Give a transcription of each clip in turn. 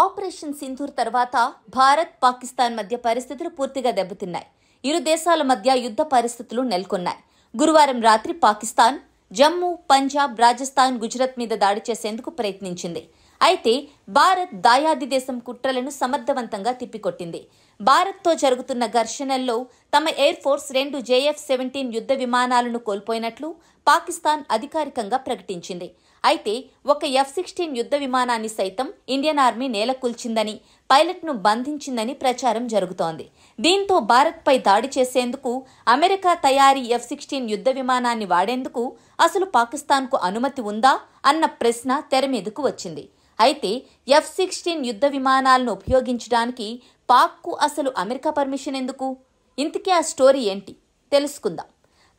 Operation Sindoor తర్వాత భారత్, పాకిస్తాన్ మధ్య పరిస్థితులు పూర్తిగా దెబ్బతిన్నాయి. ఇరు దేశాల మధ్య యుద్ధ పరిస్థితులు నెలకొన్నాయి. గురువారం రాత్రి పాకిస్తాన్ జమ్మూ, పంజాబ్, రాజస్థాన్, గుజరాత్ మీద దాడి చేసేందుకు ప్రయత్నించింది. అయితే భారత్ దాయాది దేశం కుట్రలను సమర్థవంతంగా తిప్పికొట్టింది. భారత్తో జరుగుతున్న ఘర్షణల్లో తమ ఎయిర్ ఫోర్స్ 2 JF-17 యుద్ధ విమానాలను కోల్పోయినట్లు పాకిస్తాన్ అధికారికంగా ప్రకటించింది. అయితే ఒక F-16 యుద్ధ విమానాన్ని సైతం ఇండియన్ ఆర్మీ నేలకూల్చిందని, పైలట్ను బంధించిందని ప్రచారం జరుగుతోంది. దీంతో భారత్పై దాడి చేసేందుకు అమెరికా తయారీ F-16 యుద్ధ విమానాన్ని వాడేందుకు అసలు పాకిస్తాన్కు అనుమతి ఉందా అన్న ప్రశ్న తెర మీదకు వచ్చింది. అయితే F-16 యుద్ధ విమానాలను ఉపయోగించడానికి పాక్కు అసలు అమెరికా పర్మిషన్ ఎందుకు? ఇంతకీ ఆ స్టోరీ ఏంటి తెలుసుకుందాం.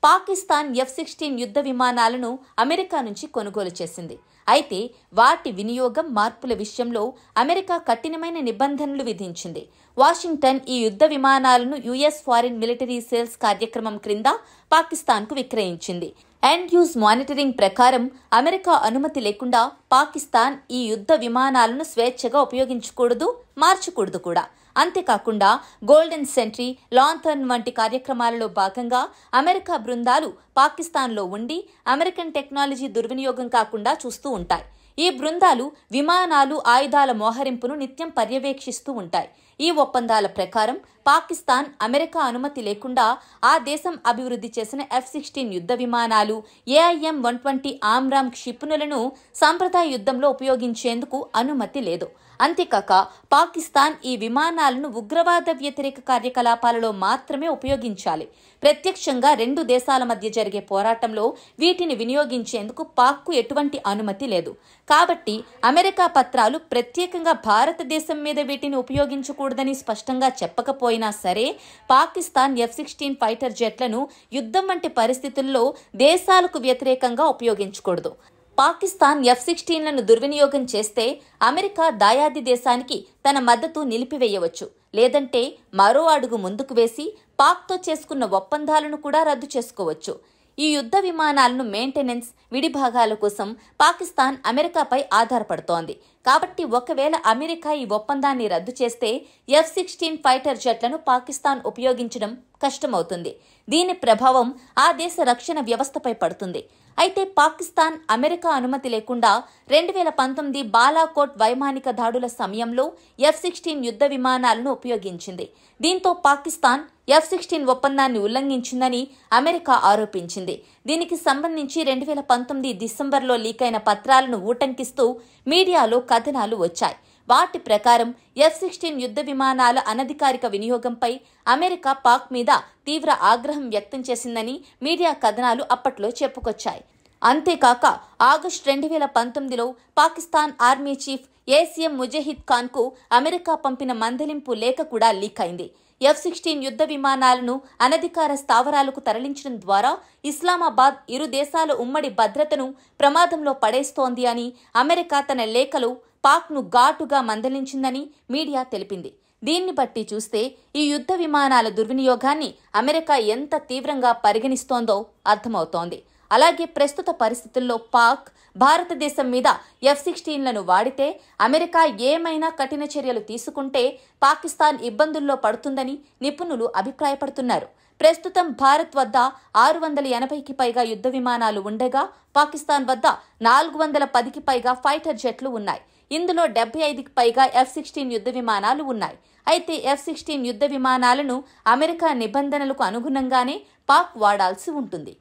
పాకిస్తాన్ F-16 యుద్ధ విమానాలను అమెరికా నుంచి కొనుగోలు చేసింది. అయితే వాటి వినియోగం, మార్పుల విషయంలో అమెరికా కఠినమైన నిబంధనలు విధించింది. వాషింగ్టన్ ఈ యుద్ధ విమానాలను US ఫారిన్ మిలిటరీ సేల్స్ కార్యక్రమం క్రింద పాకిస్తాన్కు విక్రయించింది. ఎండ్ యూజ్ మానిటరింగ్ ప్రకారం అమెరికా అనుమతి లేకుండా పాకిస్తాన్ ఈ యుద్ధ విమానాలను స్వేచ్ఛగా ఉపయోగించకూడదు, మార్చకూడదు కూడా. అంతేకాకుండా గోల్డెన్ సెంట్రీ, లాంథర్న్ వంటి కార్యక్రమాలలో భాగంగా అమెరికా బృందాలు పాకిస్తాన్లో ఉండి అమెరికన్ టెక్నాలజీ దుర్వినియోగం కాకుండా చూస్తూ ఉంటాయి. ఈ బృందాలు విమానాలు, ఆయుధాల మోహరింపును నిత్యం పర్యవేక్షిస్తూ ఉంటాయి. ఈ ఒప్పందాల ప్రకారం పాకిస్తాన్ అమెరికా అనుమతి లేకుండా ఆ దేశం అభివృద్ధి చేసిన F-16 యుద్ధ విమానాలు, AIM-120 ఆమ్రామ్ క్షిపణులను సాంప్రదాయ యుద్ధంలో ఉపయోగించేందుకు అనుమతి లేదు. అంతేకాక పాకిస్తాన్ ఈ విమానాలను ఉగ్రవాద వ్యతిరేక కార్యకలాపాలలో మాత్రమే ఉపయోగించాలి. ప్రత్యక్షంగా 2 దేశాల మధ్య జరిగే పోరాటంలో వీటిని వినియోగించేందుకు పాక్కు ఎటువంటి అనుమతి లేదు. కాబట్టి అమెరికా పత్రాలు ప్రత్యేకంగా భారతదేశం మీద వీటిని ఉపయోగించకూడదని స్పష్టంగా చెప్పకపోయినా సరే, పాకిస్తాన్ F-16 ఫైటర్ జెట్లను యుద్ధం వంటి పరిస్థితుల్లో దేశాలకు వ్యతిరేకంగా ఉపయోగించకూడదు. పాకిస్తాన్ F-16లను దుర్వినియోగం చేస్తే అమెరికా దాయాది దేశానికి తన మద్దతు నిలిపివేయవచ్చు. లేదంటే మరో అడుగు ముందుకు వేసి పాక్తో చేసుకున్న ఒప్పందాలను కూడా రద్దు చేసుకోవచ్చు. ఈ యుద్ధ విమానాలను మెయింటెనెన్స్, విడిభాగాల కోసం పాకిస్తాన్ అమెరికాపై ఆధారపడుతోంది. కాబట్టి ఒకవేళ అమెరికా ఈ ఒప్పందాన్ని రద్దు చేస్తే F-16 ఫైటర్ జెట్లను పాకిస్తాన్ ఉపయోగించడం కష్టమవుతుంది. దీని ప్రభావం ఆ దేశ రక్షణ వ్యవస్థపై పడుతుంది. అయితే పాకిస్తాన్ అమెరికా అనుమతి లేకుండా 2019 బాలాకోట్ వైమానిక దాడుల సమయంలో F-16 యుద్ధ విమానాలను ఉపయోగించింది. దీంతో పాకిస్తాన్ F-16 ఒప్పందాన్ని ఉల్లంఘించిందని అమెరికా ఆరోపించింది. దీనికి సంబంధించి 2019 డిసెంబర్లో లీకైన పత్రాలను ఊటంకిస్తూ మీడియాలో కథనాలు వచ్చాయి. వాటి ప్రకారం F-16 యుద్ధ విమానాల అనధికారిక వినియోగంపై అమెరికా పాక్ మీద తీవ్ర ఆగ్రహం వ్యక్తం చేసిందని మీడియా కథనాలు అప్పట్లో చెప్పుకొచ్చాయి. అంతేకాక ఆగస్టు 2019లో Pakistan army chief ACM Mujahid ఖాన్కు అమెరికా పంపిన మందలింపు లేఖ కూడా లీక్ అయింది. F-16 యుద్ధ విమానాలను అనధికార స్థావరాలకు తరలించడం ద్వారా ఇస్లామాబాద్ ఇరు దేశాల ఉమ్మడి భద్రతను ప్రమాదంలో పడేస్తోంది అని అమెరికా తన లేఖలో పాక్ను ఘాటుగా మందలించిందని మీడియా తెలిపింది. దీన్ని బట్టి చూస్తే ఈ యుద్ధ విమానాల దుర్వినియోగాన్ని అమెరికా ఎంత తీవ్రంగా పరిగణిస్తోందో అర్థమవుతోంది. అలాగే ప్రస్తుత పరిస్థితుల్లో పాక్ భారతదేశం మీద F-16లను వాడితే అమెరికా ఏమైనా కఠిన చర్యలు తీసుకుంటే పాకిస్తాన్ ఇబ్బందుల్లో పడుతుందని నిపుణులు అభిప్రాయపడుతున్నారు. ప్రస్తుతం భారత్ వద్ద 680కి పైగా యుద్ధ విమానాలు ఉండగా పాకిస్తాన్ వద్ద 410కి పైగా ఫైటర్ జెట్లు ఉన్నాయి. ఇందులో 75కి పైగా F-16 యుద్ధ విమానాలు ఉన్నాయి. అయితే F-16 యుద్ధ విమానాలను అమెరికా నిబంధనలకు అనుగుణంగానే పాక్ వాడాల్సి ఉంటుంది.